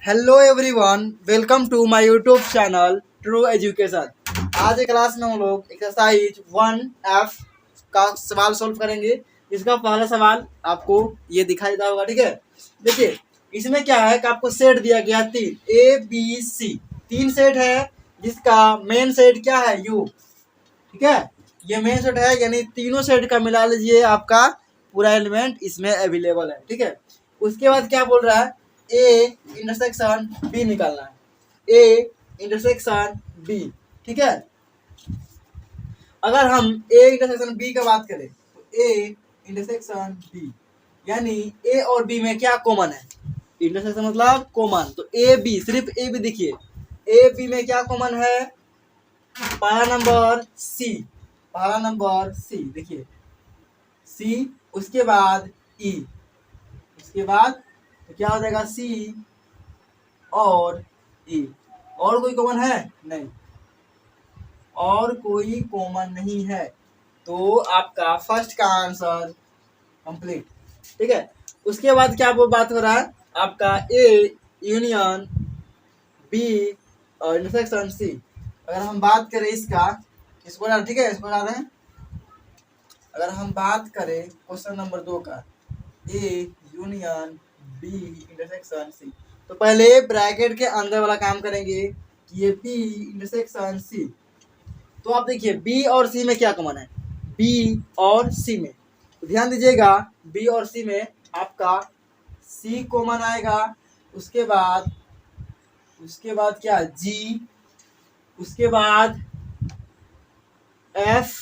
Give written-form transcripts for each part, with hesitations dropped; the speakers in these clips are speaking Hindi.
Hello everyone, welcome to my YouTube channel true education. आज की क्लास में हम लोग एक्सरसाइज 1F का सवाल सॉल्व करेंगे। इसका पहला सवाल आपको ये दिखाई देता होगा, ठीक है। देखिए, इसमें क्या है कि आपको सेट दिया गया तीन ABC, तीन सेट है जिसका मेन सेट क्या है U, ठीक है। ये मेन सेट है, यानी तीनों सेट का मिला लीजिए, आपका पूरा एलिमेंट इसमें अवेलेबल है, ठीक है। उसके बाद क्या बोल रहा है, ए इंटरसेक्शन बी निकालना है, ए इंटरसेक्शन बी, ठीक है। अगर हम ए इंटरसेक्शन बी का बात करें तो ए इंटरसेक्शन बी, यानी ए और बी में क्या कॉमन है, इंटरसेक्शन मतलब कॉमन, तो ए बी, सिर्फ ए बी देखिए, ए बी में क्या कॉमन है, पहला नंबर सी, पहला नंबर सी देखिए, सी, उसके बाद ई, उसके बाद तो क्या हो जाएगा सी और ई। और कोई कॉमन है नहीं, और कोई कॉमन नहीं है, तो आपका फर्स्ट का आंसर कंप्लीट, ठीक है। उसके बाद क्या वो बात हो रहा है, आपका ए यूनियन बी और इंटरसेक्शन सी। अगर हम बात करें इसका, इसको ठीक है, इसको ला रहे हैं। अगर हम बात करें क्वेश्चन नंबर 2 का, A union B intersection C, तो पहले ब्रैकेट के अंदर वाला काम करेंगे कि ये बी इंटरसेक्शन सी। तो आप देखिए बी और सी में क्या कॉमन है, बी और सी में, तो ध्यान दीजिएगा, बी और सी में आपका सी कॉमन आएगा, उसके बाद क्या जी, उसके बाद एफ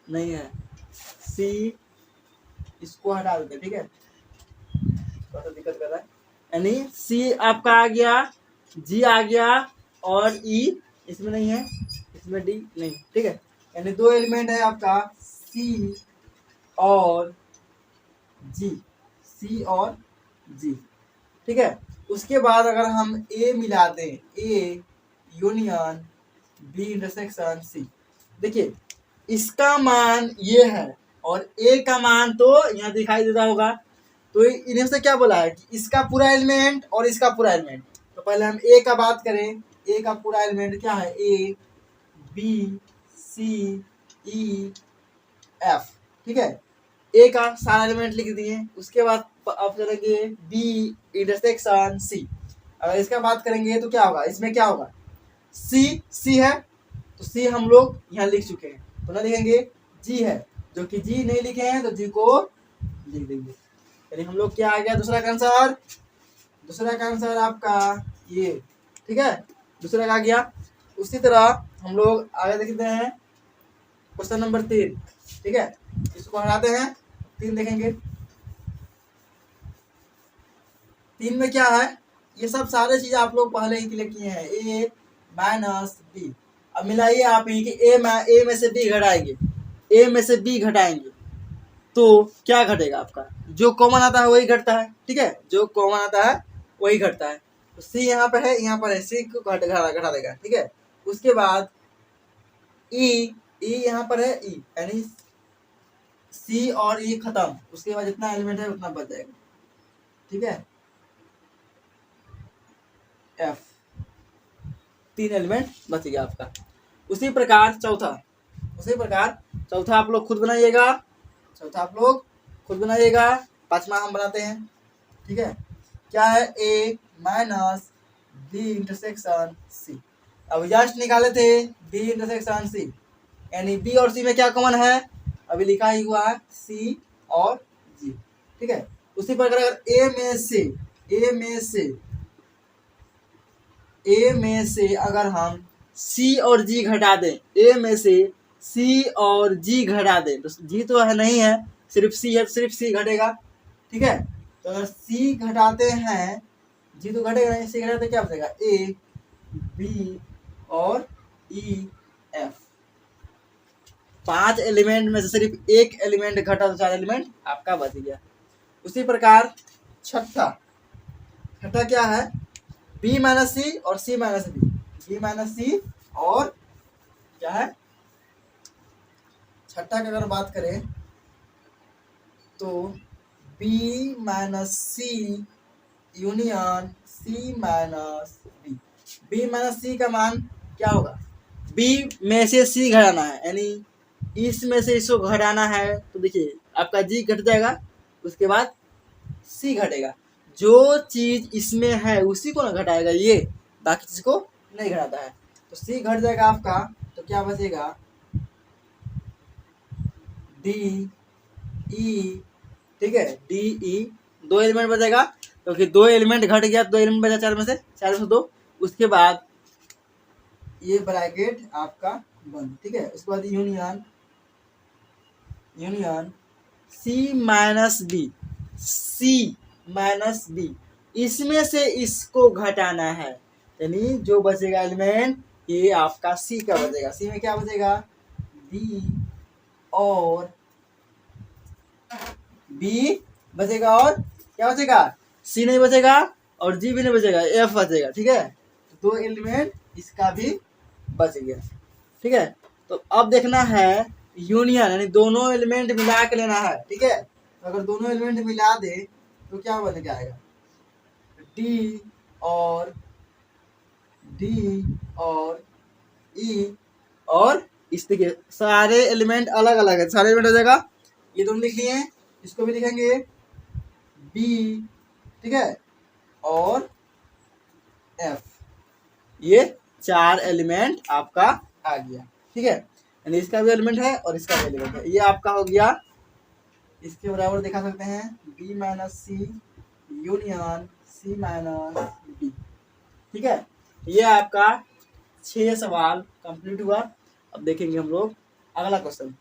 नहीं है, सी, इसको हटा देते, ठीक है, थोड़ा सा दिक्कत कर रहा है, यानी सी आपका आ गया, जी आ गया, और ई इसमें नहीं है, इसमें डी नहीं, ठीक है। यानी दो एलिमेंट है आपका सी और जी, सी और जी, ठीक है। उसके बाद अगर हम ए मिला दें, A union B intersection C, देखिए इसका मान ये है और ए का मान तो यहाँ दिखाई देता होगा, तो इन्हें से क्या बोला है कि इसका पूरा एलिमेंट और इसका पूरा एलिमेंट। तो पहले हम ए का बात करें, ए का पूरा एलिमेंट क्या है, A B C E F, ठीक है। ए का सारा एलिमेंट लिख दिए, उसके बाद अब करेंगे बी इंटरसेक्शन सी। अगर इसका बात करेंगे तो क्या होगा, इसमें क्या होगा, सी है, तो सी हम लोग यहाँ लिख चुके हैं, तो ना लिखेंगे, जी है, जो कि जी नहीं लिखे हैं तो जी को लिख देंगे। यानी हम लोग क्या आ गया, दूसरा का आंसर, दूसरा का आंसर आपका ये, ठीक है, दूसरा का आ गया। उसी तरह हम लोग आगे देखते हैं क्वेश्चन नंबर 3, ठीक है, इसको हटाते हैं, 3 देखेंगे। 3 में क्या है, ये सब सारे चीज आप लोग पहले ही क्लियर किए हैं, ए माइनस बी। अब मिलाइए आप ही कि ए में से बी घटाएंगे, ए में से बी घटाएंगे तो क्या घटेगा, आपका जो कॉमन आता है वही घटता है, ठीक है, जो कॉमन आता है वही घटता है। तो सी यहाँ पर है, यहाँ पर है, सी को घटा देगा, ठीक है। उसके बाद ई, ई यहाँ पर है, ई यानी सी और ई खत्म, उसके बाद जितना एलिमेंट है उतना बच जाएगा, ठीक है, एफ, 3 एलिमेंट बच गया आपका। उसी प्रकार चौथा आप लोग खुद बनाइएगा, पांचवा हम बनाते हैं, ठीक है। क्या है, ए माइनस बी इंटरसेक्शन सी। अब जस्ट निकाले थे बी इंटरसेक्शन सी, यानी बी और सी में क्या कॉमन है, अभी लिखा ही हुआ है सी और जी, ठीक है। उसी प्रकार अगर ए में से अगर हम सी और जी घटा दें, ए में से सी और जी घटा दें, तो जी तो है नहीं है, सिर्फ सी है, सिर्फ सी घटेगा, ठीक है। तो अगर सी घटाते हैं, जी तो घटेगा नहीं, सी घटाते क्या बचेगा, ए बी और ई एफ। 5 एलिमेंट में से सिर्फ एक एलिमेंट घटा तो 4 एलिमेंट आपका बच गया। उसी प्रकार छठा क्या है, बी माइनस सी और C minus B, B minus C और क्या है, छठा की अगर बात करें तो B minus C union C minus B. B minus C का मान क्या होगा? बी में से सी घटाना है, यानी इसमें से इसको घटाना है, तो देखिए आपका जी घट जाएगा, उसके बाद सी घटेगा। जो चीज इसमें है उसी को ना घटाएगा ये, बाकी चीज को नहीं घटाता है। तो सी घट जाएगा आपका, तो क्या बचेगा? डी ई, ठीक है, डी ई, दो एलिमेंट बचेगा, क्योंकि दो एलिमेंट घट गया, दो एलिमेंट बचा चार में से दो। उसके बाद ये ब्रैकेट आपका बंद, ठीक है। उसके बाद यूनियन सी माइनस बी, सी माइनस बी, इसमें से इसको घटाना है, यानी जो बचेगा एलिमेंट ये आपका सी का बचेगा। सी में क्या बचेगा? डी और बी बचेगा, और क्या बचेगा? सी नहीं बचेगा और जी भी नहीं बचेगा, एफ बचेगा, ठीक है। तो दो एलिमेंट इसका भी बच गया, ठीक है। तो अब देखना है यूनियन, यानी दोनों एलिमेंट मिला के लेना है, ठीक है। तो अगर दोनों एलिमेंट मिला दे तो क्या बन के आएगा? डी और ई, और इस देखिए सारे एलिमेंट अलग अलग है, सारे एलिमेंट हो जाएगा, ये दोनों लिख लिए, इसको भी लिखेंगे बी, ठीक है, और एफ, ये चार एलिमेंट आपका आ गया, ठीक है। यानी इसका भी एलिमेंट है और इसका भी एलिमेंट है, ये आपका हो गया। इसके बराबर दिखा सकते हैं B minus C union C minus D, ठीक है। ये आपका 6 सवाल कंप्लीट हुआ। अब देखेंगे हम लोग अगला क्वेश्चन।